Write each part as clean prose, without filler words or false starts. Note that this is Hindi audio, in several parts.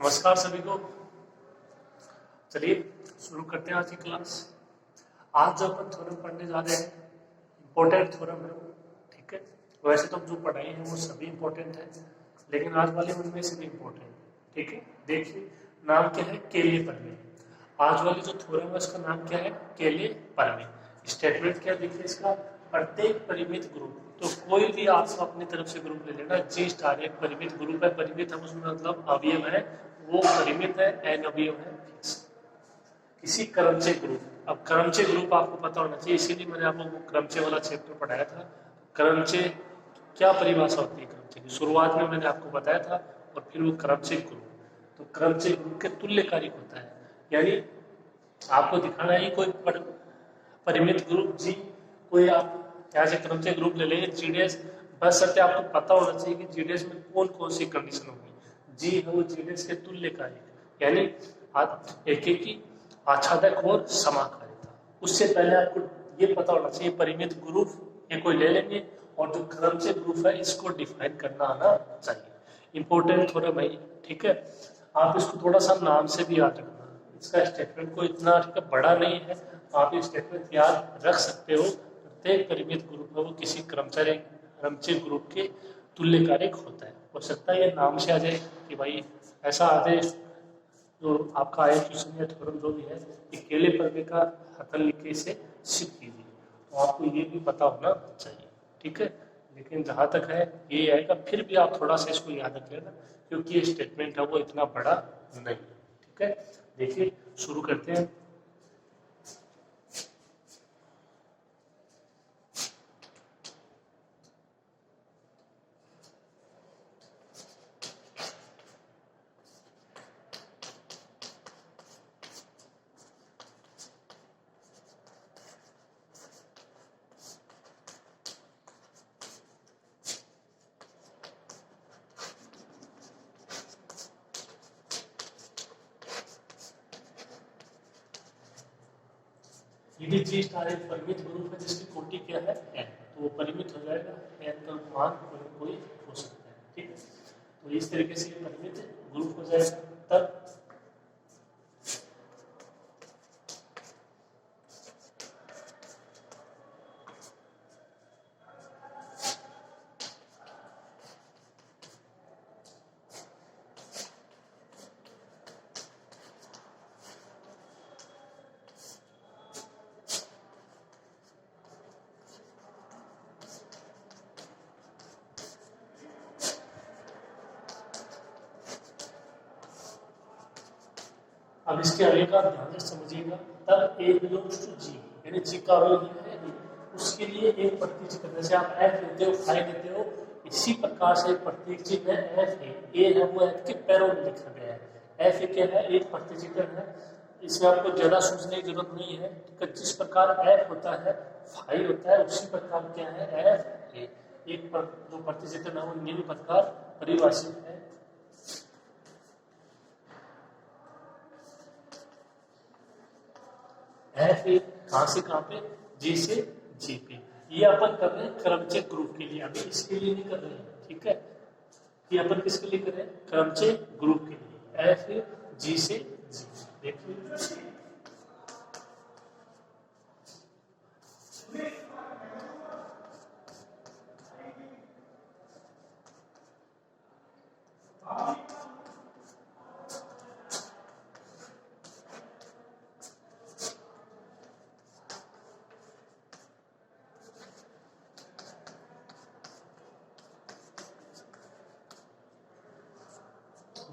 नमस्कार सभी को। चलिए शुरू करते हैं आज की क्लास। आज जो अपन थ्योरम पढ़ने जा रहे हैं इम्पोर्टेंट थ्योरम है वो, ठीक है। वैसे तो जो पढ़ाई है वो सभी इम्पोर्टेंट है, लेकिन आज वाले उनमें से भी इम्पोर्टेंट, ठीक है। देखिए नाम क्या है, केले परमे। आज वाली जो थ्योरम है उसका नाम क्या है, केले परमे। स्टेटमेंट क्या देखिए इसका, प्रत्येक परिमित ग्रुप, तो कोई भी आप अपनी तरफ से ग्रुप ले लेना। जी स्टार एक परिमित ग्रुप है, परिमित हम उसमें मतलब अवयव है, वो परिमित है, एन अवयव है फिक्स। किसी क्रमचय ग्रुप, अब क्रमचय ग्रुप आपको पता होना चाहिए, इसीलिए मैंने आपको क्रमचय वाला चैप्टर पढ़ाया था। क्रमचय क्या परिभाषा होती है क्रमचय की, शुरुआत में मैंने आपको बताया था, और फिर वो क्रमचय ग्रुप, तो क्रमचय ग्रुप के तुल्यकारी होता है। यानी आपको दिखाना है कोई परिमित ग्रुप जी, कोई आप यहाँ से क्रमचय ग्रुप ले लेंगे जीडीएस, बस सत्य आपको पता होना चाहिए कि जीडीएस में कौन कौन सी कंडीशन होगी। जी है वो जीडीएस के तुल्यकारी, यानी एक की आच्छादक और समाकारिता। उससे पहले आपको ये पता होना चाहिए परिमित ग्रुप ये कोई ले लेंगे, और जो क्रमचय ग्रुप है इसको डिफाइन करना आना चाहिए। इंपॉर्टेंट थोड़ा भाई, ठीक है। आप इसको थोड़ा सा नाम से भी याद रखना, इसका स्टेटमेंट को इतना बड़ा नहीं है, आप ये स्टेटमेंट याद रख सकते हो। प्रत्येक परिमित ग्रुप है वो किसी क्रमचय ग्रुप के तुल्यकालिक होता है। हो सकता है ये नाम से आ जाए कि भाई ऐसा आदेश जो आपका आया क्वेश्चन या थ्योरम जो भी है कि केले परमे का हथन लिख के इसे सिद्ध कीजिए, तो आपको ये भी पता होना चाहिए, ठीक है। लेकिन जहाँ तक है ये आएगा, फिर भी आप थोड़ा सा इसको याद रख लेना, क्योंकि ये स्टेटमेंट है वो इतना बड़ा नहीं, ठीक है। देखिए शुरू करते हैं। यदि जी स्टार एक परिमित ग्रुप है जिसकी कोटि क्या है n, तो वो परिमित हो जाएगा, n का मान कोई हो सकता है, ठीक है। तो इस तरीके से परिमित ग्रुप हो जाएगा। तब अब इसके आगे का ध्यान से समझिएगा। तब ए बिलोंग्स टू जी, यानी जी का अवयव है ए, उसके लिए एक प्रतीक चिन्ह, जैसे आप एफ लेते हो, फाई लेते हो, इसी प्रकार से एक प्रतीक चिन्ह है एफ ए है वो एफ के पैरों में लिखा गया है। एफ ए क्या है, एक प्रतीक चिन्ह है, इसमें आपको ज्यादा सोचने की जरूरत नहीं है। जिस प्रकार एफ होता है फाई होता है, उसी प्रकार क्या है एफ ए, एक जो प्रतीक चिन्ह है वो निम्न प्रकार परिभाषित है। एफ ए कहां से कहां पे, जी से जी पे। ये अपन कर रहे हैं क्रमचय ग्रुप के लिए, अभी इसके लिए नहीं कर रहे हैं, ठीक है। ये अपन किसके लिए कर रहे हैं, क्रमचय ग्रुप के लिए, एफ ए जी से जी। देखिए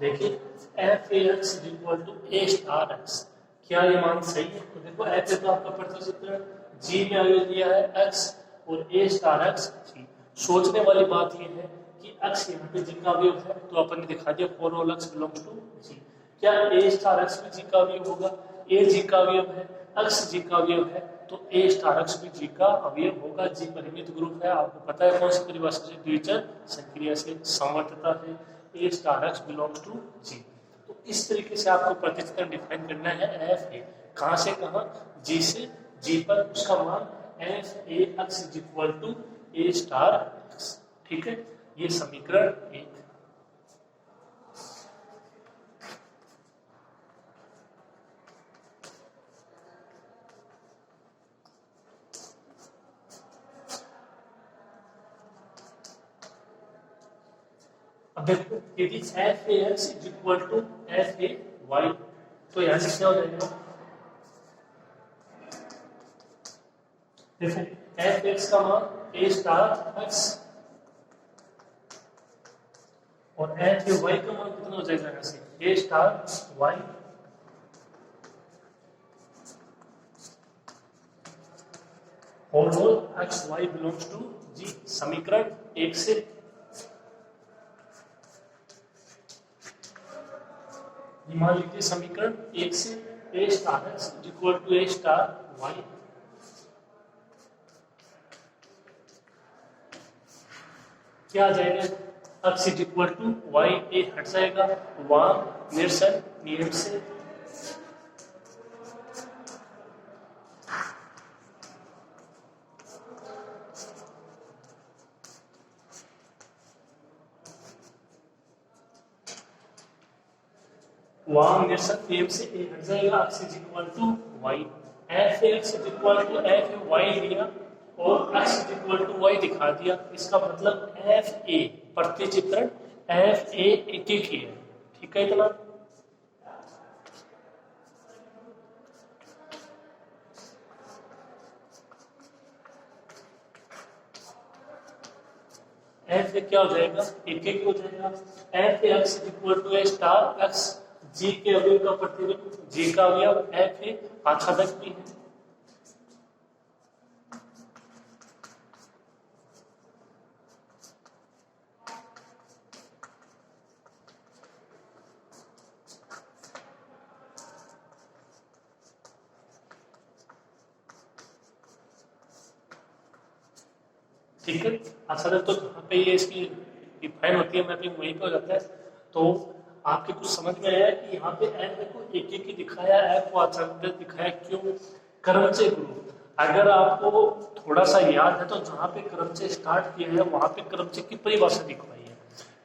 देखिए F A X equal to A star X, क्या ये मान सही है? तो देखो एफ ए तो आपका प्रतिचित्र जी में अवयव दिया है एक्स, और ए स्टार एक्स जी। सोचने वाली बात ये है कि एक्स यहाँ पे जी का अवयव है, तो अपन ने दिखा दिया for all x belongs to G. क्या ए स्टार एक्स भी जी का अवयव होगा? ए जी का अवयव है, एक्स जी का अवयव है, तो ए स्टार एक्स भी जी का अवयव होगा। जी परिमित ग्रुप है, आपको पता है कौन सी परिभाषा से, द्विचर संक्रिया से, सामर्थ्यता से। ए star x belongs to G. तो इस तरीके से आपको प्रतिचित्र डिफाइन करना है एफ ए, कहां से कहां, जी से जी पर, उसका मान F A X is equal to A star X, ठीक है। ये समीकरण एक। अब देखो यदि F A X is equal to F A Y, तो यहां से क्या हो जाएगा, देखो एफ एक्स का मान ए स्टार एक्स और एफ ए वाई का मान कितना हो जाएगा, यहां से ए स्टार वाई और x Y belongs to G. समीकरण एक से मान लीजिए समीकरण एक से ए star x equal to A star y, क्या आ जाएगा, x is equal to y, a हट जाएगा, वहां निरसन नियम से वहां निरसन नियम से ए हट जाएगा, x is equal to Y, F x is equal to F Y लिया और X is equal to Y दिखा दिया। इसका मतलब एफ ए प्रतिचित्रण एफ ए एक ही है, ठीक है इतना। एफ ए क्या हो जाएगा, एक एक हो जाएगा, f x is equal to A star x, G के अवयव का प्रतिबिंब, जी का अवयव एफ ए आच्छादक भी है, ठीक है। आच्छादक तो जहाँ पे ये इसकी डिफाइन होती है मैपिंग वहीं पे हो जाता है। तो आपके कुछ समझ में आया कि यहाँ पे एफ को एक एक ही दिखाया, एफ को आच्छादक दिखाया, क्यों, क्रमचय ग्रुप। अगर आपको थोड़ा सा याद है तो जहाँ पे क्रमचय स्टार्ट किया है वहां पे क्रमचय की परिभाषा दिखवाई है।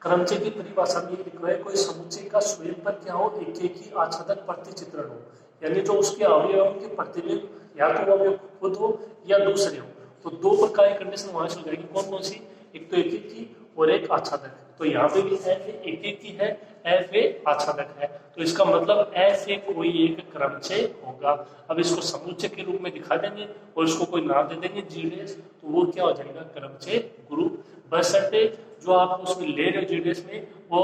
क्रमचय की परिभाषा में दिखवाई कोई समुच्चय का स्वयं पर क्या हो, एक एक ही आच्छादक प्रतिचित्रण हो, यानी जो उसके अवयवों के प्रतिबिंब या तो अवयव खुद हो या दूसरे हो। तो दो प्रकार की कंडीशन वहां से हो जाएगी, कौन कौन सी, एक तो एक एक की और एक आच्छादक। तो यहाँ पे भी एफ एक एक की है, एफ ए आच्छादक है, तो इसका मतलब एफ ए कोई एक क्रमचय होगा। अब इसको समुच्चय के रूप में दिखा देंगे और इसको कोई नाम दे देंगे जी डेस, तो वो क्या हो जाएगा, क्रमचय ग्रुप। बशर्ते जो आप उसमें ले रहे हो जी डेस में वो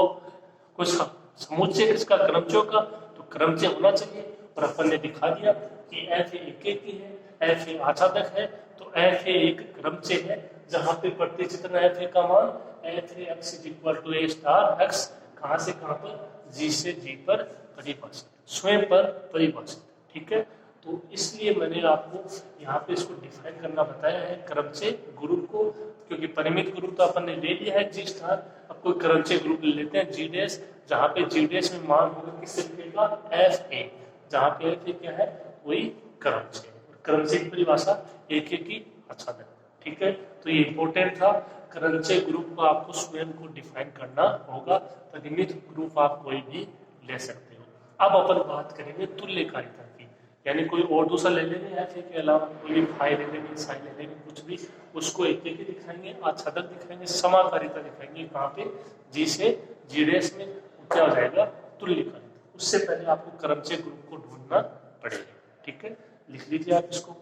कुछ समुच्चय किसका, क्रमचयों का, तो क्रमचय होना चाहिए। और अपन ने दिखा दिया कि एफ ए एक एक की है, एफ ए आच्छादक है, तो एफ ए एक क्रमचय है जहां पे प्रतिचित्रण एफ ए का मान F A X is equal to A star X, कहां से कहां पर, जी से जी पर परिभाषित, स्वयं पर परिभाषित, ठीक है। तो इसलिए मैंने आपको यहाँ पे इसको डिफाइन करना बताया है क्रमचय ग्रुप को, क्योंकि परिमित ग्रुप तो अपन ने ले लिया है जी स्टार। अब कोई क्रमचय ग्रुप ले लेते हैं जी डेस, जहाँ पे जी डेस में मान होगा किस तरीके का, एफ ए, जहाँ पे एफ ए क्या है, कोई क्रमचय, क्रमचय की परिभाषा एक एक की आच्छादक, ठीक है। तो ये इंपॉर्टेंट था, क्रमचय ग्रुप को आपको स्वयं को डिफाइन करना होगा, परिमित ग्रुप आप कोई भी ले सकते हो। अब अपन बात करेंगे तुल्यकारिता की, यानी कोई और दूसरा ले लेंगे एफ ए के अलावा, कोई फाई ले लेंगे, साई ले लेंगे, कुछ भी, उसको एक एक दिखाएंगे, आच्छादक दिखाएंगे, समाकारिता दिखाएंगे, कहाँ पे, जी से जी रेस में, क्या हो जाएगा, तुल्यकारिता। उससे पहले आपको क्रमचय ग्रुप को ढूंढना पड़ेगा, ठीक है। लिख लीजिए आप इसको,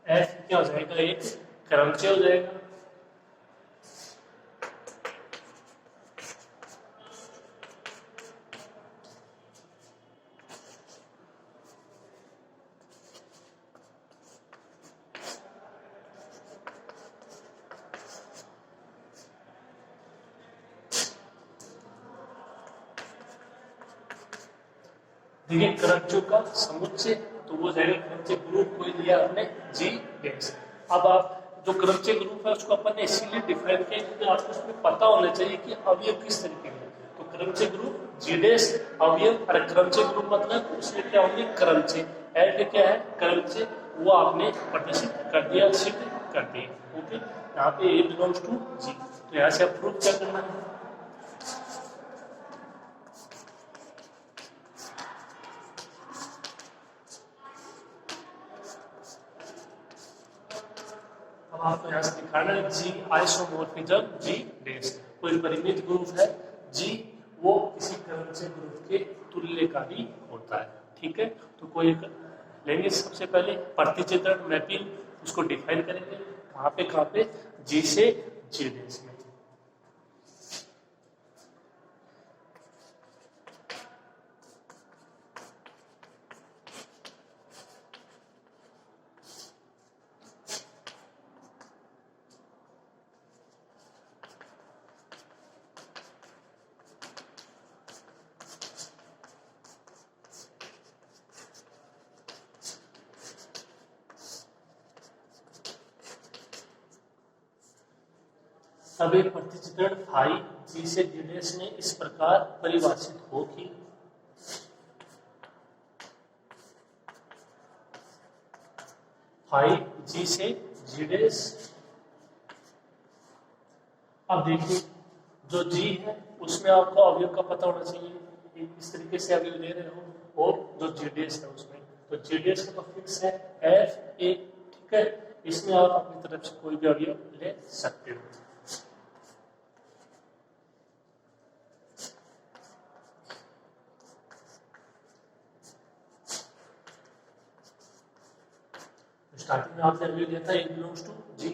एफ क्या हो जाएगा, एक क्रमचय हो जाएगा, देखिए क्रमचयों का समुच्चय, तो वो जाएगा क्रमचय ग्रुप, कोई लिया हमने जी डेस। अब आप जो क्रमचय ग्रुप है उसको अपन ने इसीलिए डिफाइन किया क्योंकि आपको उसमें पता होना चाहिए कि अवयव किस तरीके के। तो क्रमचय ग्रुप जी डेस अवयव, और क्रमचय ग्रुप मतलब उसमें क्या होंगे, क्रमचय, एफ क्या है क्रमचय, वो आपने प्रदर्शित कर दिया, सिद्ध कर दिया। ओके, यहाँ पे ए बिलोंग्स टू जी। तो यहाँ से आप प्रूफ क्या करना है, अब आपको यहाँ से दिखाना है जी आइसोमोर्फिज्म जी डैश। कोई परिमित ग्रुप है जी, वो किसी क्रम से ग्रुप के तुल्यकारी होता है। ठीक है, तो कोई लेंगे सबसे पहले प्रतिचित्रण मैपिंग, उसको डिफाइन करेंगे कहाँ पे जी से जी डैश में। अब एक प्रतिचित्रण फाई जी से जी डैश में इस प्रकार परिभाषित हो कि फाई जी से जी डैश। अब देखिए जो जी है उसमें आपको अवयव का पता होना चाहिए, इस तरीके से अवयव ले रहे हो, और जो जी डैश है उसमें तो जी डैश का तो फिक्स है एफ ए। ठीक है, इसमें आप अपनी तरफ से कोई भी अवयव ले सकते हो। स्टार्टिंग में आपने अवयव लिया था ए बिलोंग्स टू जी,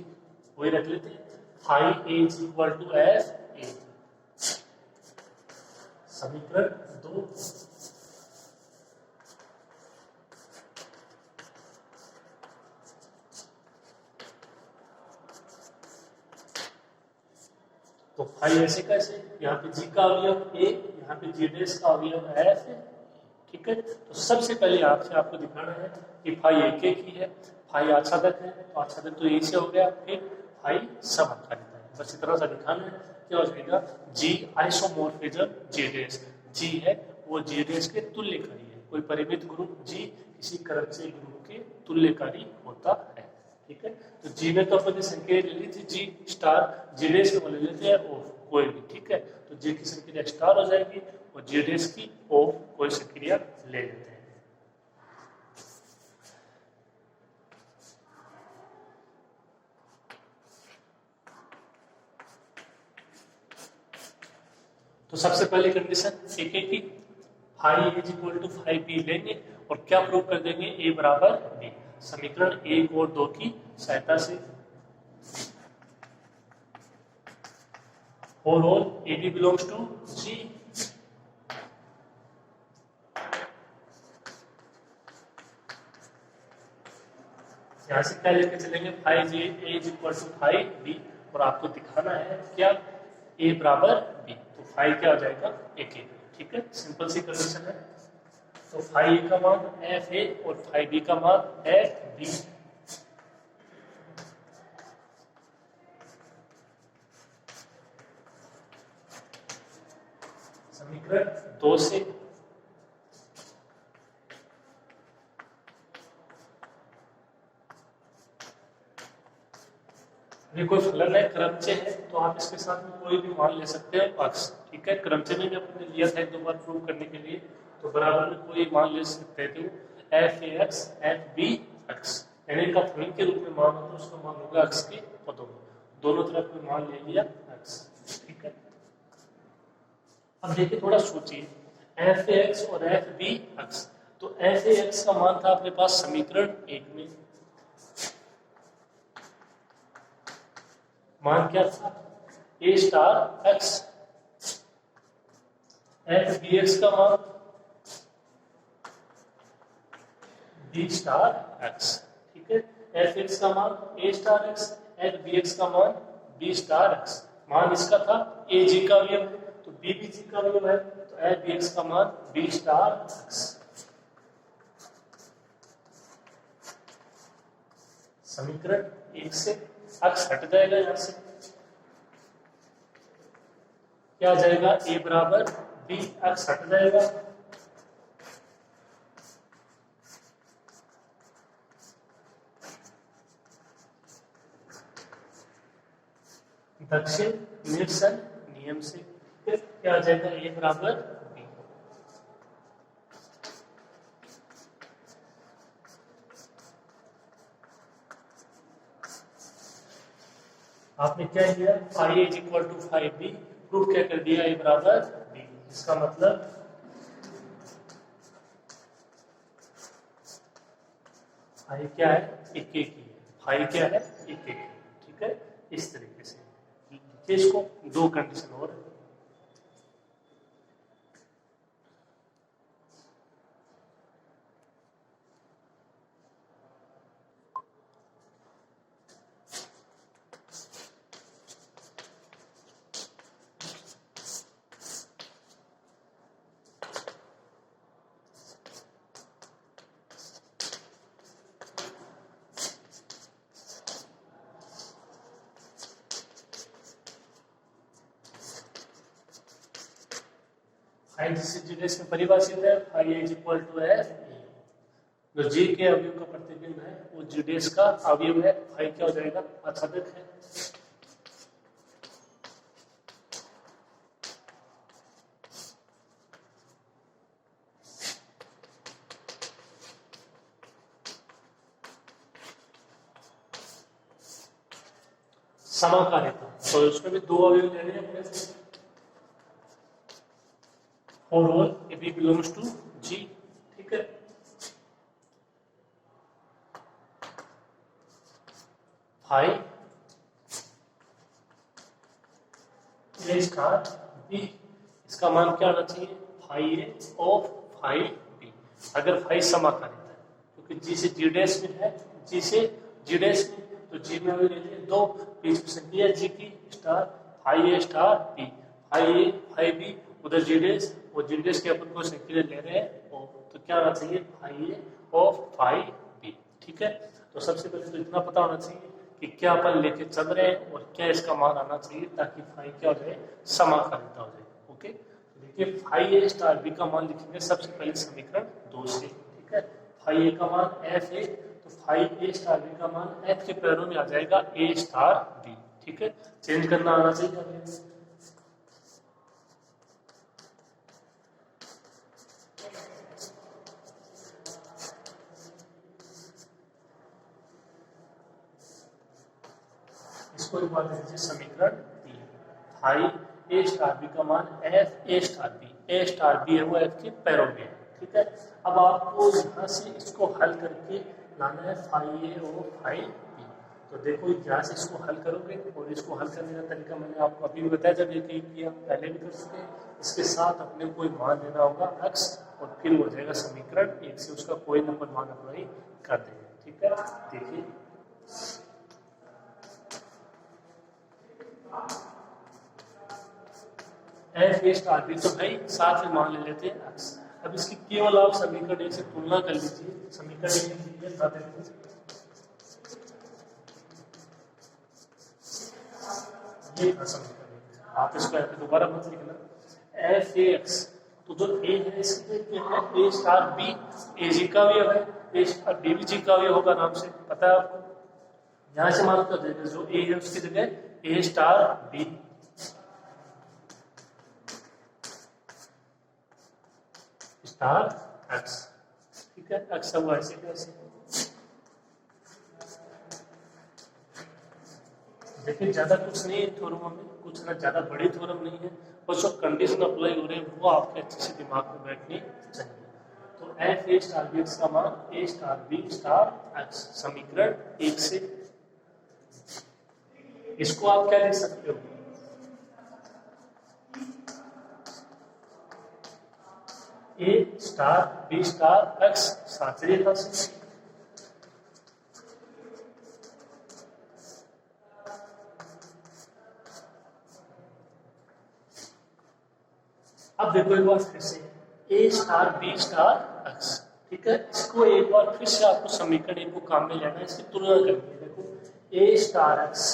वही रख लेते हैं, phi A is equal to F A. समीकरण 2, तो फाई ऐसे कैसे, यहाँ पे जी का अवयव ए, यहाँ पे जी डैश का अवयव एफ है। ठीक है, तो सबसे पहले आपसे आपको दिखाना है कि फाई एक की है, फाई आच्छादक है, तो आच्छादक तो ए से हो गया, फिर फाई समआच्छादित है। बस इतना सा दिखाना है, क्या हो जाएगा जी आइसोमोर्फिज्म जी डैश। जी है वो जी डैश के तुल्यकारी है, कोई परिमित ग्रुप जी किसी कर्मचय ग्रुप के तुल्यकारी होता है। ठीक है, तो जी में तो अपने संख्या ले ली थी जी स्टार, जी डैश में ले लेते हैं ऑफ कोई भी। ठीक है, तो जी की संक्रिया स्टार हो जाएगी और जी डैश की ऑफ कोई संक्रिया ले लेते हैं। तो सबसे पहले कंडीशन एक की phi is equal to phi B लेंगे और क्या प्रूव कर देंगे, ए बराबर बी। समीकरण 1 और 2 की सहायता से और all a b belongs to G. यहां से क्या लेके चलेंगे, phi G a is equal to phi b, और आपको दिखाना है क्या ए बराबर बी। तो फाई क्या हो जाएगा एक ए। ठीक है, सिंपल सी कंडीशन है। तो फाई ए का मान एफ ए और फाई बी का मान एफ बी। समीकरण 2 से ये कोई फलन है, क्रमचय है, तो आप इसके साथ में कोई भी मान ले सकते हैं अक्स। ठीक है, क्रमचय में भी अपने लिया था एक दो बार प्रूव करने के लिए, तो बराबर में कोई मान ले सकते हैं F A X F B X, यानी का फलन के रूप में मान होता है, उसका मान होगा एक्स के पदों में, दोनों तरफ में मान ले लिया एक्स। ठीक है, अब देखिए थोड़ा सोचिए, एफ ए एक्स और एफ बी एक्स, तो एफ ए एक्स का मान था अपने पास समीकरण 1 में, मान क्या था a star x, F B x का मान बी स्टार एक्स। ठीक है, एफ एक्स का मान ए star x, F B x का मान बी स्टार एक्स। मान इसका था ए जी का अवयव है तो बी भी जी का अवयव है, तो एफ बी एक्स का मान बी स्टार एक्स। समीकरण 1 से एक्स हट जाएगा, यहां से क्या आ जाएगा ए बराबर बी, एक्स हट जाएगा, दक्षिण निरसन नियम से। फिर क्या आ जाएगा, ए बराबर बी। आपने क्या किया, five is equal to 5b, proof क्या कर दिया, ए बराबर बी। इसका मतलब फाइव क्या है, एक एक ही है, फाइव क्या है, एक एक। ठीक है, इस तरीके से लिखिए इसको। दो कंडीशन और है। फाइव जीडीएस में परिभाषित है, five is equal to F. जो जी के अवयव का प्रतिबिंब है वो जीडीएस का अवयव है। फाइव क्या हो जाएगा, आच्छादक है। समाकारिता, तो उसमें भी दो अवयव लेने हैं अपने से। For all if B belongs to G, ठीक है। फाइव ए स्टार बी, इसका मान क्या आना चाहिए, five A of five B. अगर फाइव समाकारिता है, क्योंकि जी से जी डैश में है, जी से जी डैश में, तो जी में अभी लेते हैं दो, बीच में संख्या जी की star, five A star B, five A five B, उधर जी डैश, वो जी डैश के अपन को संख्या ले रहे हैं, तो क्या आना चाहिए, five A of five B. ठीक है, तो सबसे पहले तो इतना पता होना चाहिए कि क्या अपन लेके चल रहे हैं और क्या इसका मान आना चाहिए, ताकि फाइव क्या हो जाए, समाकारिता हो जाए। ओके, तो देखिए फाइव ए स्टार बी का मान लिखेंगे सबसे पहले समीकरण 2 से। ठीक है, फाइव ए का मान एफ ए, तो फाइव ए स्टार बी का मान एफ के पैरों में आ जाएगा ए स्टार बी। ठीक है, चेंज करना आना चाहिए। इसको एक बार दीजिए, समीकरण 3, फाइव ए स्टार बी का मान F A star B, A star B है वो एफ के पैरों में है। ठीक है, अब आपको यहाँ से इसको हल करके लाना है फाइव ए और फाइव बी। तो देखो यहाँ से इसको हल करोगे, और इसको हल करने का तरीका मैंने आपको अभी भी बताया, जब एक किया पहले भी कर चुके हैं। इसके साथ अपने कोई मान देना होगा x, और फिर हो जाएगा समीकरण 1 से उसका कोई नंबर मान अप्लाई कर देंगे। ठीक है, देखिए एफ ए स्टार बी, तो भाई साथ में मान ले लेते हैं x। अब इसकी केवल आप समीकरण 1 से तुलना कर लीजिए। समीकरण 1 ये था, देखो ये था समीकरण 1। आप इसको यहाँ पे दोबारा मत लिखना, एफ ए एक्स, तो जो ए है इसके ए स्टार बी, ए जी का भी है, ए स्टार बी भी जी का भी होगा, नाम से पता है आपको। यहाँ से मान कर देगा, जो ए है उसकी जगह ए स्टार बी स्टार एक्स। ठीक है, एक्स हुआ ऐसे कैसे, देखिए ज्यादा कुछ नहीं है थ्योरमों में, कुछ ना ज्यादा बड़ी थ्योरम नहीं है, बस जो कंडीशन अप्लाई हो रहे हैं वो आपके अच्छे से दिमाग में बैठनी चाहिए। तो F A star B x का मान ए स्टार बी स्टार एक्स, समीकरण 1 से। इसको आप क्या लिख सकते हो, A star B star X साचरी था से। अब देखो एक बार फिर से, ए स्टार बी स्टार एक्स। ठीक है, इसको एक बार फिर से आपको समीकरण 1 को काम में लेना है, इसकी तुलना करनी है। देखो ए स्टार एक्स,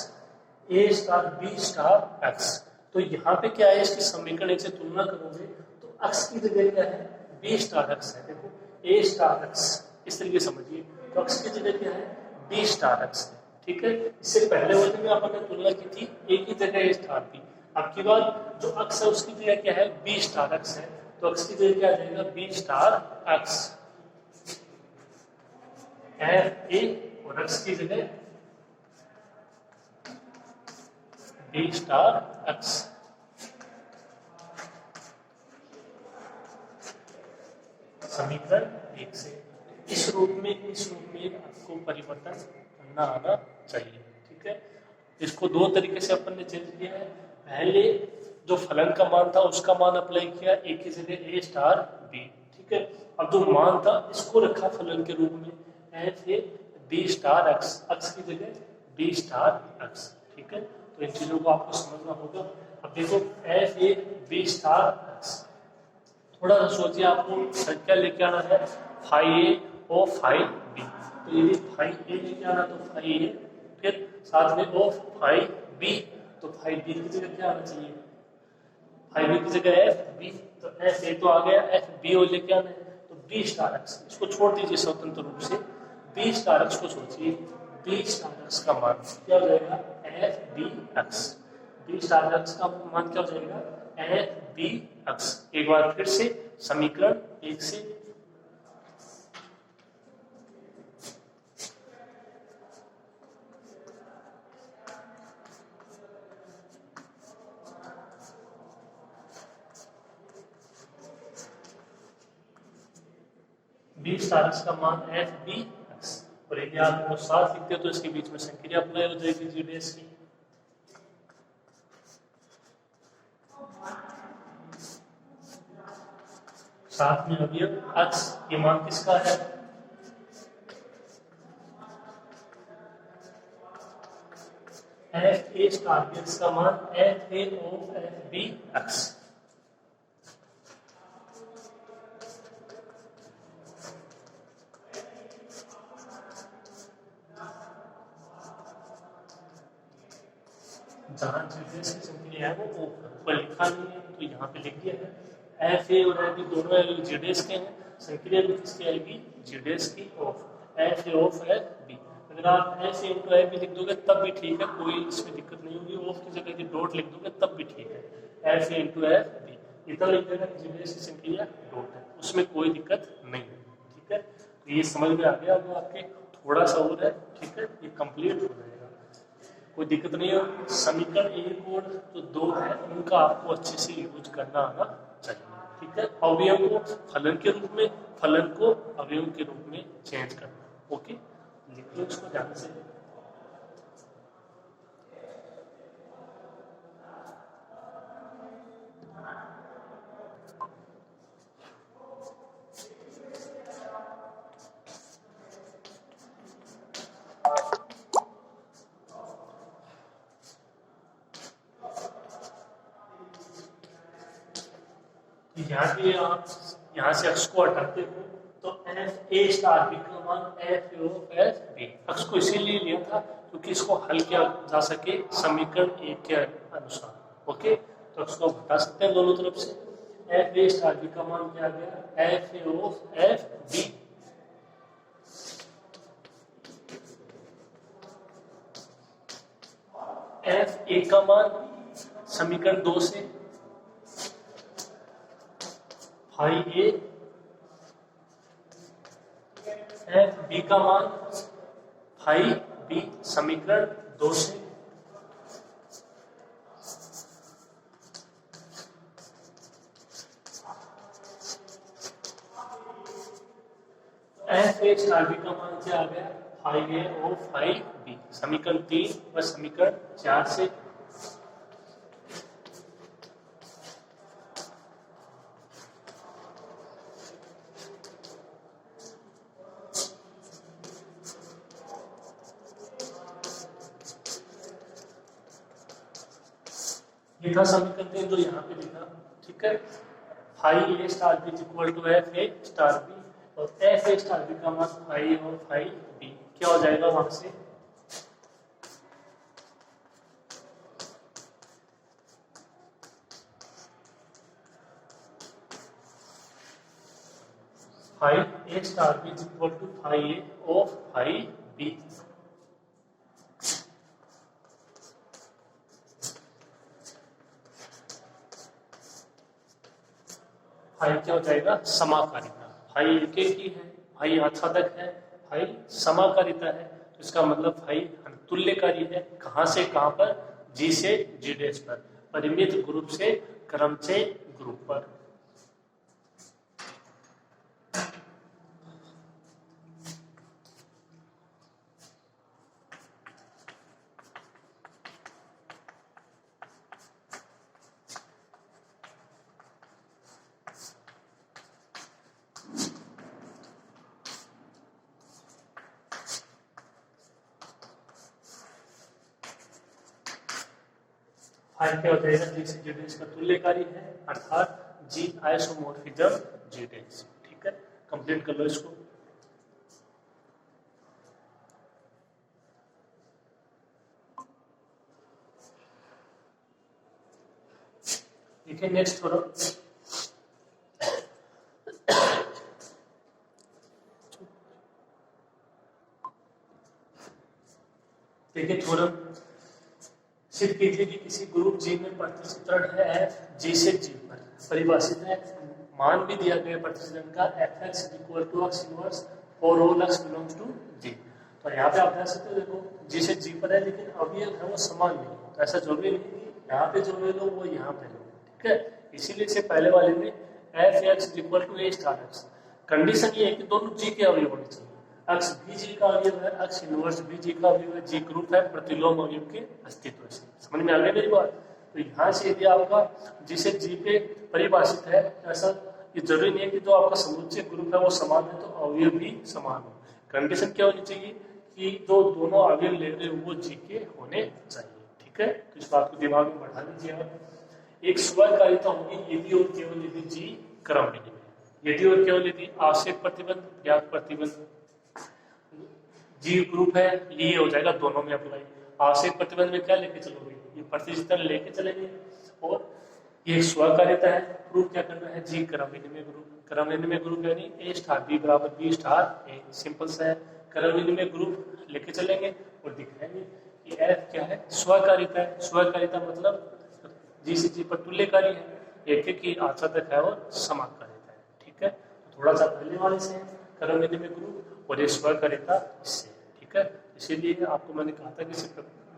ए स्टार बी स्टार एक्स, तो यहाँ पे क्या है, इसकी समीकरण 1 से तुलना करोगे तो एक्स की जगह क्या है, बी स्टार एक्स है। देखो ए स्टार एक्स, इस तरीके समझिए, तो एक्स की जगह क्या है, बी स्टार एक्स है। ठीक है। इससे पहले वाले में अपन ने तुलना की थी ए की जगह ए स्टार बी। अब की बात जो अक्स है उसकी जगह क्या है, बी स्टार अक्स है, तो अक्स की जगह क्या आ जाएगा, B star X F A, और अक्स की जगह बी स्टार अक्स। समीकरण एक से इस रूप में आपको परिवर्तन करना आना चाहिए, ठीक है। इसको दो तरीके से अपन ने चेंज किया है। पहले जो फलन का मान था उसका मान अप्लाई किया ए की जगह ए स्टार बी, ठीक है। अब जो मान था इसको रखा फलन के रूप में F A B star X, X की जगह बी स्टार एक्स, ठीक है। तो इन चीजों को आपको समझना होगा। अब देखो F A B star X, थोड़ा सा सोचिए, आपको संख्या लेके आना है फाइव ए और फाइव बी, तो यदि फाइव ए लेके आना तो फाइव ए, फिर साथ में ओ फाइव बी, तो फाइव बी की जगह क्या आना चाहिए, फाइव बी की जगह एफ बी, तो एफ ए तो आ गया, एफ बी और लेके आना है तो बी स्टार एक्स। इसको छोड़ दीजिए स्वतंत्र रूप से, बी स्टार एक्स को सोचिए, बी स्टार एक्स का मान क्या हो जाएगा, F B X. B star X का मान क्या हो जाएगा, एफ बी एक्स। एक बार फिर से समीकरण एक से बी स्टार एक्स का मान एफ बी एक्स, और यदि आप इनको साथ लिखते हो तो इसके बीच में संक्रिया अप्लाई हो जाएगी जी डेस की। साथ में अवयव एक्स, ये मान किसका है, F A star B x का मान F A of F B X. जहां जीडीएस की संक्रिया है वो ऊपर लिखा नहीं है तो यहाँ पे लिख दिया है। एफ ए और एफ बी दोनों जीडीएस के हैं, संक्रिया भी किसकी आएगी, जीडीएस की of F A of F B. अगर आप F A into F B लिख दोगे तब भी ठीक है, कोई इसमें दिक्कत नहीं होगी। ऑफ की जगह डॉट लिख दोगे तब भी ठीक है, F A into F B इतना लिख देना, जीडीएस की संक्रिया डॉट है, उसमें कोई दिक्कत नहीं है, ठीक है। तो ये समझ में आ गया। अब आपके थोड़ा सा और है, ठीक है, ये कंप्लीट हो जाएगा, कोई दिक्कत नहीं है। समीकरण एक और जो दो है उनका आपको अच्छे से यूज करना आना चाहिए, ठीक है। अवयव को फलन के रूप में, फलन को अवयव के रूप में चेंज करना, ओके। लिख लो इसको ध्यान से। यहाँ पे आप यहाँ से एक्स को हटाते हो तो एफ ए स्टार बी का मान F A of F B. X को इसीलिए लिया था क्योंकि इसको हल किया जा सके समीकरण एक के अनुसार, ओके। तो एक्स को हटा सकते हैं दोनों तरफ से। एफ ए स्टार बी का मान क्या आ गया, F A of F B. F A का मान समीकरण दो से फाइव ए, एफ बी का मान फाइव बी समीकरण दो से एफ ए स्टार बी का मान क्या आ गया, फाइव ए और फाइव बी समीकरण तीन व समीकरण चार से। ये था समीकरण तीन जो यहाँ पे लिखा, ठीक है। Five A star B equal to F A star B, और एफ ए स्टार बी का मान फाइव और फाइव बी क्या हो जाएगा वहां से, five A star B equal to five A of five B. Phi क्या हो जाएगा, समाकारिता। फाई एक एक ही है, फाई आच्छादक है, फाई समाकारिता है, तो इसका मतलब फाई तुल्यकारी है। कहां से कहां पर, जी से जी डैश पर, परिमित ग्रुप से क्रमचय ग्रुप पर। फाई क्या हो जाएगा, जी से जी डैश का तुल्यकारी है, अर्थात जी आइसोमोर्फिज्म जी डैश। ठीक है, कंप्लीट कर लो इसको। देखिए नेक्स्ट थोड़ा, देखिए थोड़ा सिद्ध कीजिए कि किसी ग्रुप जी में प्रतिचित्रण है एफ जी से जी पर परिभाषित है, मान भी दिया गया प्रतिचित्रण का F X equal to X inverse और all x belongs to G. तो यहाँ पे आप देख सकते हो, देखो जी से जी पर है लेकिन अवयव है वो समान नहीं, तो ऐसा जरूरी नहीं कि यहाँ पे जो ले लो वो यहाँ पे लो। ठीक है, इसीलिए से पहले वाले में F X equal to A star X, condition ये है कि दोनों जी के अवयव होने चाहिए। एक्स भी जी का अवयव है, एक्स इनवर्स भी जी का अवयव है, जी ग्रुप है प्रतिलोम अवयव के अस्तित्व से। समझ में आ गई मेरी बात? तो यहाँ से यदि आपका जी से जी पे परिभाषित है, ऐसा ये जरूरी नहीं है कि जो आपका समुच्चय ग्रुप है वो समान है तो अवयव भी समान हो। कंडीशन क्या होनी चाहिए कि जो दोनों अवयव ले रहे हो वो जी के होने चाहिए। ठीक है, तो इस बात को दिमाग में बैठा लीजिए आप। एक स्वकारिता होगी यदि और केवल यदि जी क्रम में, यदि और केवल यदि आवश्यक प्रतिबंध ज्ञात प्रतिबंध जी ग्रुप है, ये हो जाएगा दोनों में अप्लाई। आवश्यक प्रतिबंध में क्या लेके चलोगे, ये प्रतिचित्रण लेके चलेंगे, और ये स्वकार्यता है, प्रूफ क्या करना है, जी क्रम विनिमय ग्रुप। क्रम विनिमय ग्रुप यानी ए स्टार बी बराबर बी स्टार ए, सिंपल सा है। क्रम विनिमय ग्रुप लेके चलेंगे और दिखाएंगे कि एफ क्या है, स्वकार्यता है। स्वकार्यता मतलब जी से जी पर तुल्यकारी है, एक एक ही आच्छादक है और समाकारिता है। ठीक है, तो थोड़ा सा पहले वाले से है क्रम विनिमय ग्रुप और ये स्वकार्यता इससे। ठीक है, इसीलिए आपको मैंने कहा था कि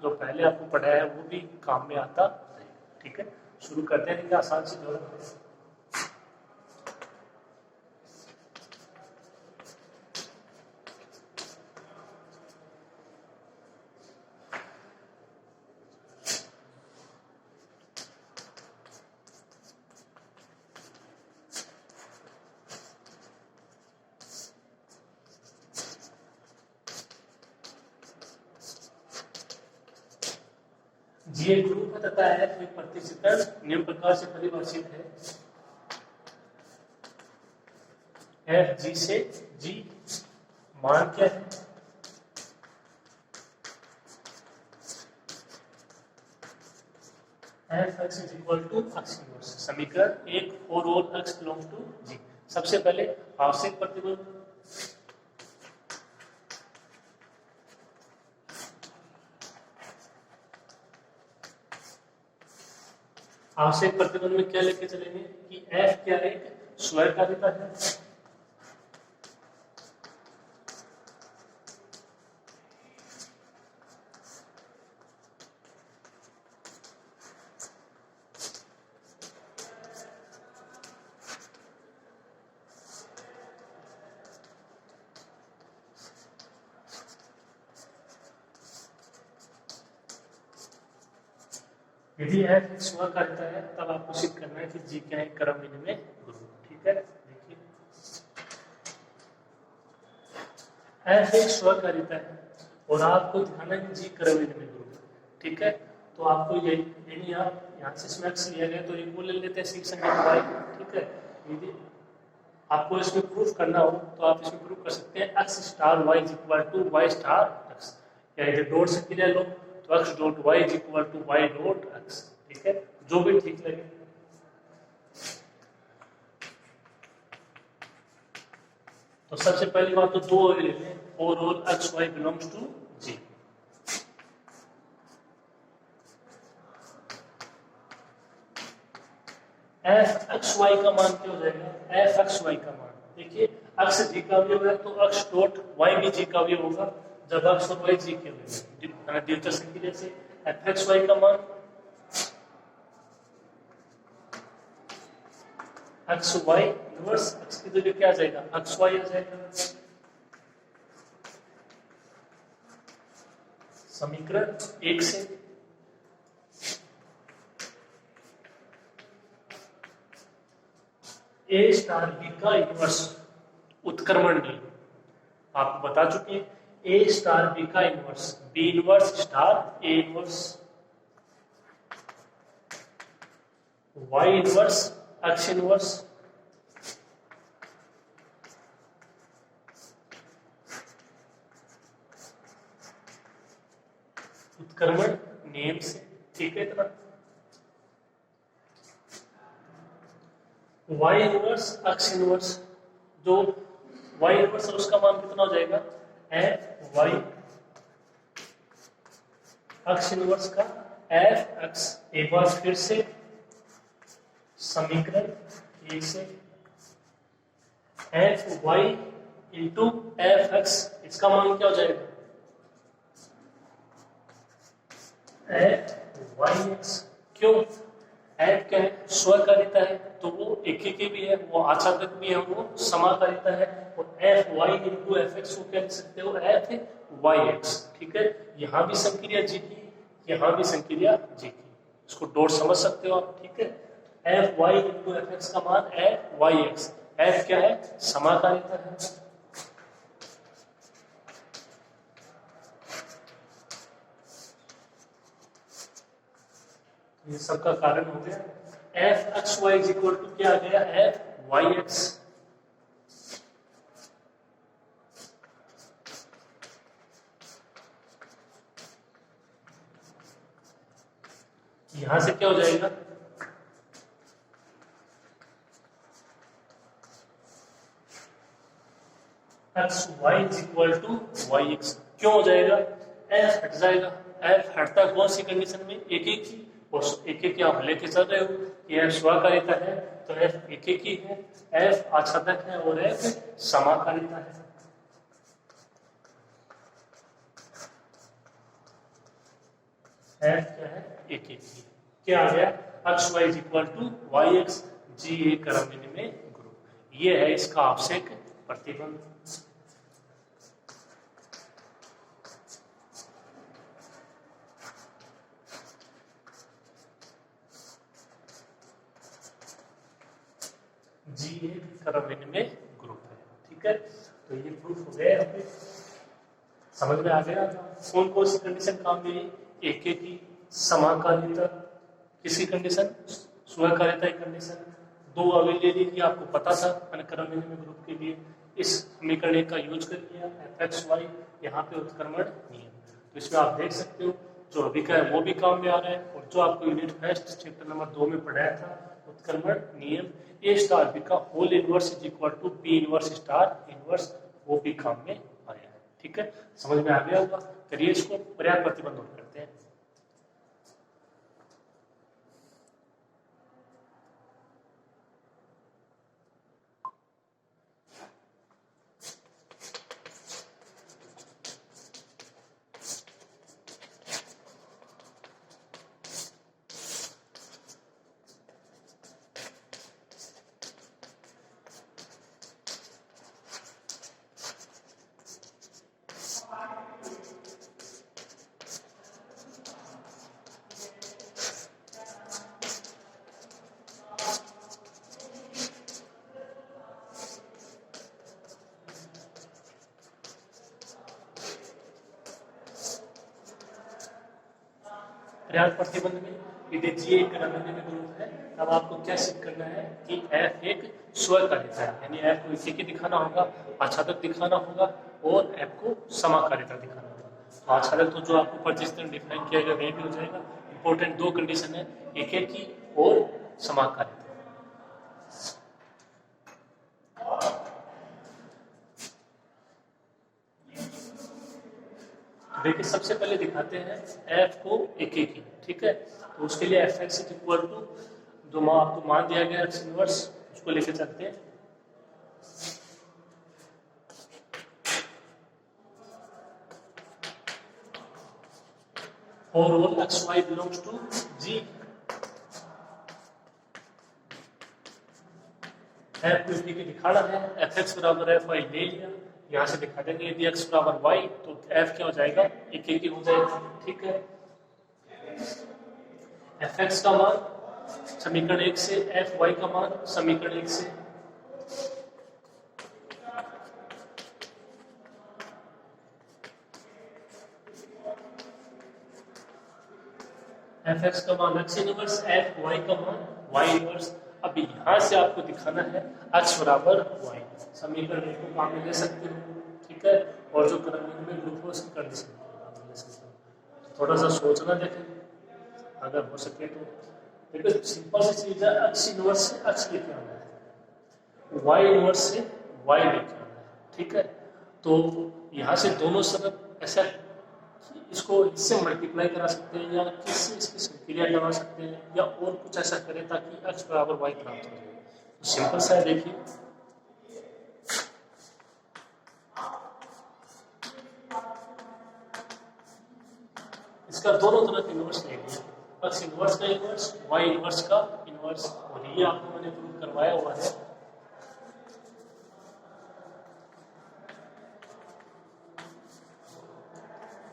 जो पहले आपको पढ़ाया है वो भी काम में आता है। ठीक है, शुरू करते हैं कि आसान से जो जी एक ग्रुप है तथा एफ एक प्रतिचित्रण निम्न प्रकार से परिभाषित है, एफ जी से जी मान क्या है, F x is equal to X inverse. समीकरण एक, for all x belongs to G. सबसे पहले आवश्यक प्रतिबंध, आवश्यक प्रतिबंध में क्या लेके चलेंगे कि एफ क्या एक स्वकार्यता है, यदि एफ एक स्वकार्यता है तब आपको सिद्ध करना है कि जी क्या है, क्रम विनिमय ग्रुप। ठीक है, देखिए एफ एक स्वकार्यता है और आपको दिखाना है कि जी क्रम विनिमय ग्रुप। ठीक है, तो आपको यही आप यहाँ से इसमें एक्स लिया गया तो एक वो ले लेते हैं सिक्स वाई। ठीक है, यदि आपको इसमें प्रूफ करना हो तो आप इसमें प्रूफ कर सकते हैं X star Y is equal to Y star X, या इधर डॉट से क्लियर लो तो X dot Y is equal to Y dot X. ठीक है, जो भी ठीक लगे। तो सबसे पहली बात तो दो लेते हैं, for all X Y belongs to G. F X Y का मान क्या हो जाएगा, एफ एक्स वाई का मान, देखिए अक्ष जी का अवयव है तो अक्ष डॉट वाई भी जी का अवयव होगा, जब अक्ष और वाई जी के अवयव है, दिलचस्प जैसे एफ एक्स वाई का मान एक्स वाई इनवर्स, एक्स की जगह क्या आ जाएगा, एक्स वाई आ जाएगा। समीकरण 1 से ए स्टार बी का इनवर्स उत्क्रमण नियम आपको बता चुके हैं, ए स्टार बी का inverse, B inverse star A inverse, Y inverse X inverse, उत्क्रमण नियम से, ठीक है इतना। वाई इनवर्स एक्स इनवर्स, जो वाई इनवर्स है उसका मान कितना हो जाएगा, एफ वाई, एक्स इनवर्स का एफ एक्स, एक बार फिर से समीकरण 1 से F Y into F X, इसका मान क्या हो जाएगा, एफ वाई एक्स, क्यों, एफ क्या है, स्वकारिता है तो वो एक ही भी है, वो आच्छादक भी है, वो समाकारिता है, और F Y into F X को क्या लिख सकते हो, एफ वाई एक्स, ठीक है। यहां भी संक्रिया जी की, यहां भी संक्रिया जी की, इसको डॉट समझ सकते हो आप, ठीक है। F Y into F x का मान एफ वाई एक्स, एफ क्या है, समाकारिता है, ये सबका कारण हो गया। F X Y is equal to क्या आ गया, एफ वाई एक्स, यहां से क्या हो जाएगा, X Y is equal to Y X, क्यों हो जाएगा, एफ हट जाएगा, एफ हटता कौन सी कंडीशन में, एक एक की, और एक एक आप लेके चल रहे हो कि एफ स्वकारिता है तो एफ एक एक ही है, एफ आच्छादक है और एफ समाकारिता है, एफ क्या है, एक एक ही, क्या आ गया, X Y is equal to Y X, G ए क्रम विनिमय ग्रुप, ये है इसका आवश्यक प्रतिबंध। जी एक क्रम विनिमय ग्रुप है, ठीक है। तो ये प्रूफ हो गया, यहाँ पे समझ में आ गया कौन कौन सी कंडीशन काम में आई, एक एक की, समाकारिता किसी कंडीशन, स्वकारिता की कंडीशन, दो अवयवी की आपको पता था क्रम विनिमय ग्रुप के लिए, इस समीकरण का यूज कर लिया, एफ एक्स वाई, यहाँ पे उत्क्रमण नियम, तो इसमें आप देख सकते हो जो अभी का है वो भी काम में आ रहा है, और जो आपको यूनिट फर्स्ट चैप्टर नंबर 2 में पढ़ाया था उत्क्रमण नियम, ए स्टार बी का whole inverse is equal to B inverse star inverse, वो भी काम में आया है, ठीक है। समझ में आ गया होगा, करिए इसको पर्याप्त प्रतिबंध नोट करते हैं। पर्याप्त प्रतिबंध में यदि जी एक क्रम विनिमय ग्रुप है, तब आपको क्या सिद्ध करना है कि एफ एक स्वकारिता है, यानी एफ को इसी की दिखाना होगा, आच्छादक दिखाना होगा, और एफ को समाकारिता दिखाना होगा। तो आच्छादक तो जो आपको परिचित डिफाइन किया गया वही भी हो जाएगा। इंपॉर्टेंट दो कंडीशन है, एक एक की और समाकारिता। देखिए सबसे पहले दिखाते हैं एफ को एक एक ही, ठीक है। तो उसके लिए F x is equal to जो आपको मान दिया गया एक्स इनवर्स उसको लेके चलते हैं। और all X Y belongs to G. F को के दिखाना है, एफ एक्स बराबर एफ वाई ले लिया, यहाँ से दिखा देंगे यदि एक्स बराबर वाई तो एफ क्या हो जाएगा, एक ही हो जाएगा। ठीक है, एफ एक्स का मान समीकरण 1 से, एफ वाई का मान समीकरण 1 से। एफ एक्स का मान एक्स इनवर्स, एफ वाई का मान वाई इनवर्स। अब यहां से आपको दिखाना है एक्स बराबर वाई, समीकरण 1 को काम में ले सकते हो। ठीक है, और जो क्रमिक में ग्रुप हो उसकी कंडीशन काम में ले सकते हो। थोड़ा सा सोचना देखें अगर हो सके तो। देखो सिंपल सी चीज है, एक्स इनवर्स से एक्स लेके आना है, वाई इनवर्स से वाई लेके आना है। ठीक है, तो यहाँ से दोनों तरफ ऐसा इसको इससे मल्टीप्लाई करा सकते हैं या किससे इसकी संक्रिया करा सकते हैं या और कुछ ऐसा करें ताकि x बराबर y प्राप्त हो जाए। तो सिंपल सा है, देखिए इसका दोनों तरफ इनवर्स ले लिया, x इनवर्स का इनवर्स, y इनवर्स का इनवर्स, और ये आपको मैंने प्रूव करवाया हुआ है।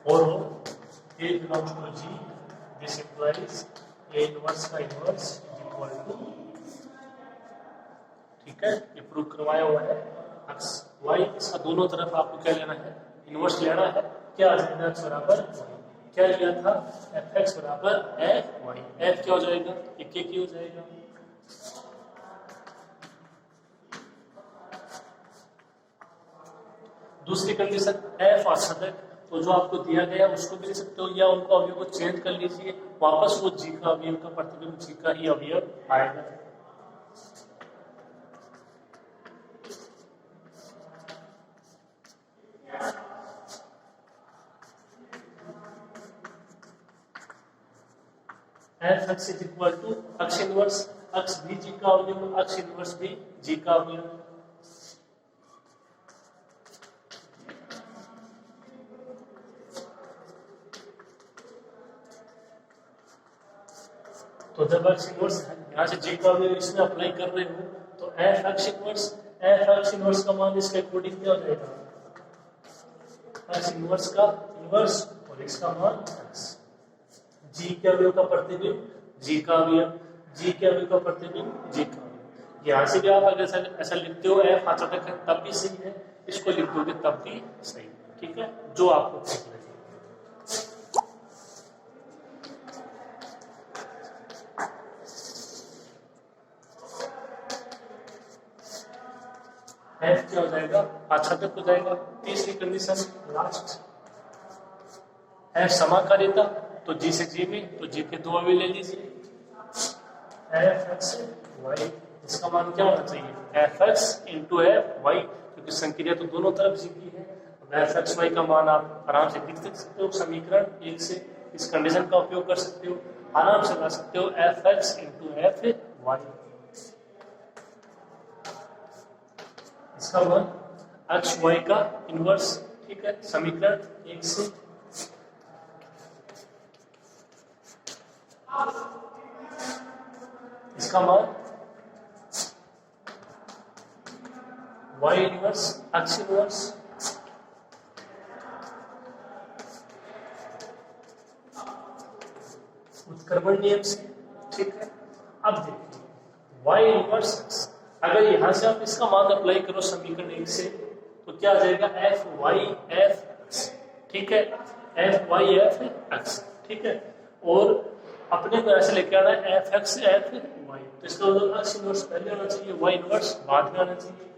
और A belongs to G, this implies A inverse का inverse is equal to, ठीक है, ये प्रूव करवाया हुआ है। x y इसका दोनों तरफ आपको क्या लेना है, इनवर्स लेना है। क्या आ जाएगा x बराबर y, क्या लिया था एफ एक्स बराबर एफ वाई, एफ क्या हो जाएगा, एक ही हो जाएगा। दूसरी कंडीशन एफ आच्छादक, तो जो आपको दिया गया उसको भी ले सकते हो या उनको अवयव को चेंज कर लीजिए, वापस वो जी का अवयव का प्रतिबिंब जी का ही अवयव आएगा। F x is equal to X inverse, X भी जी का अवयव, एक्स इनवर्स भी जी का अवयव। तो जब एक्स इनवर्स यहाँ से जी का अवयव इसमें अप्लाई कर रहे हो तो एफ एक्स इनवर्स का मान इसके अकॉर्डिंग क्या हो जाएगा, एक्स इनवर्स का इनवर्स और इसका मान एक्स। जी के अवयव का प्रतिबिंब जी का अवयव, जी के अवयव का प्रतिबिंब जी का अवयव। यहाँ से भी आप अगर ऐसा लिखते हो एफ आच्छादक है तब भी सही है, इसको लिख दोगे तब भी सही है। ठीक है, जो आपको ठीक लगे। एफ क्या हो जाएगा, आच्छादक हो जाएगा। तीसरी कंडीशन लास्ट, एफ समाकारिता, तो जी से जी में, तो जी के दो अवयव ले लीजिए, एफ एक्स वाई, इसका मान क्या होना चाहिए, F X into F Y, क्योंकि संक्रिया तो दोनों तरफ जी की है। एफ एक्स वाई का मान आप आराम से लिख सकते हो समीकरण 1 से, इस कंडीशन का उपयोग कर सकते हो, आराम से ला सकते हो F X into F Y, इसका मान एक्स वाई का इनवर्स। ठीक है, समीकरण 1 से इसका मान वाई इनवर्स एक्स इनवर्स, उत्क्रमण नियम से। ठीक है, अब देखिए वाई इनवर्स एक्स, अगर यहां से आप इसका मान अप्लाई करो समीकरण 1 से तो क्या आ जाएगा, एफ वाई एफ एक्स। ठीक है, एफ वाई एफ एक्स। ठीक है, और अपने को ऐसे लेके आना है एफ एक्स एफ वाई, तो इसका मतलब एक्स इनवर्स पहले आना चाहिए, वाई इनवर्स बाद में आना चाहिए।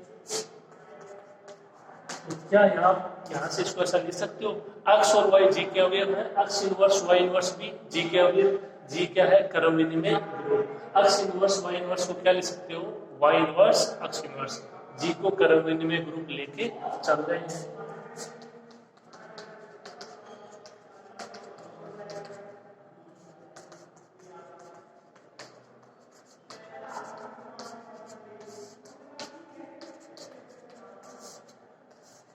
तो क्या यहाँ से इसको ऐसा लिख सकते हो, एक्स और वाई जी के अवयव है, एक्स इनवर्स वाई इनवर्स भी जी के अवयव, जी क्या है क्रम विनिमय group. X inverse Y inverse को क्या लिख सकते हो, Y inverse X inverse, G को क्रम विनिमय ग्रुप लेके चल रहे हैं।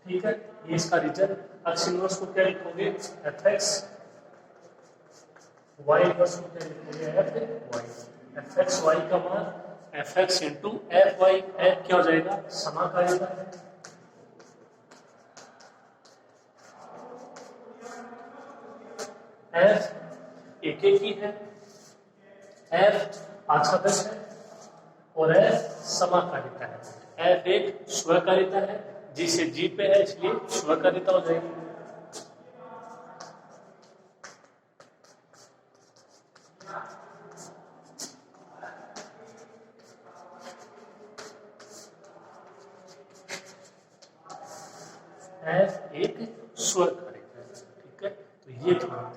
ठीक है, ये इसका रीजन। अक्स इनवर्स को क्या लिखोगे, एफ एक्स, वाई इनवर्स को क्या लिखोगे, F Y. F X Y का मान F X into F Y, F क्या हो जाएगा, समाकारिता है। एफ एक एक ही है, एफ आच्छादक है और एफ समाकारिता है। एफ एक स्वकारिता है, जी से जी पे है इसलिए स्वकारिता हो जाएगी। एफ एक स्वकारिता है, ठीक है। तो ये थोड़ा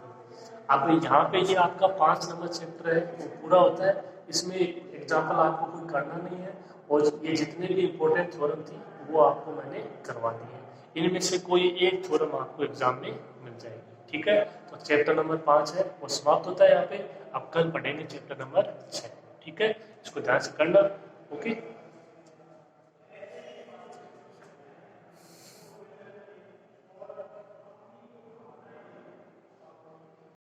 अब यहाँ पे ये आपका 5 नंबर चैप्टर है वो पूरा होता है। इसमें एग्जाम्पल आपको कोई करना नहीं है और ये जितने भी इंपॉर्टेंट थ्योरम थी वो आपको मैंने करवा दी है। इनमें से कोई एक थ्योरम आपको एग्जाम में मिल जाएगी, ठीक है। तो चैप्टर नंबर 5 है वो समाप्त होता है यहाँ पे। अब कल पढ़ेंगे चैप्टर नंबर 6, ठीक है। इसको ध्यान से करना, ओके।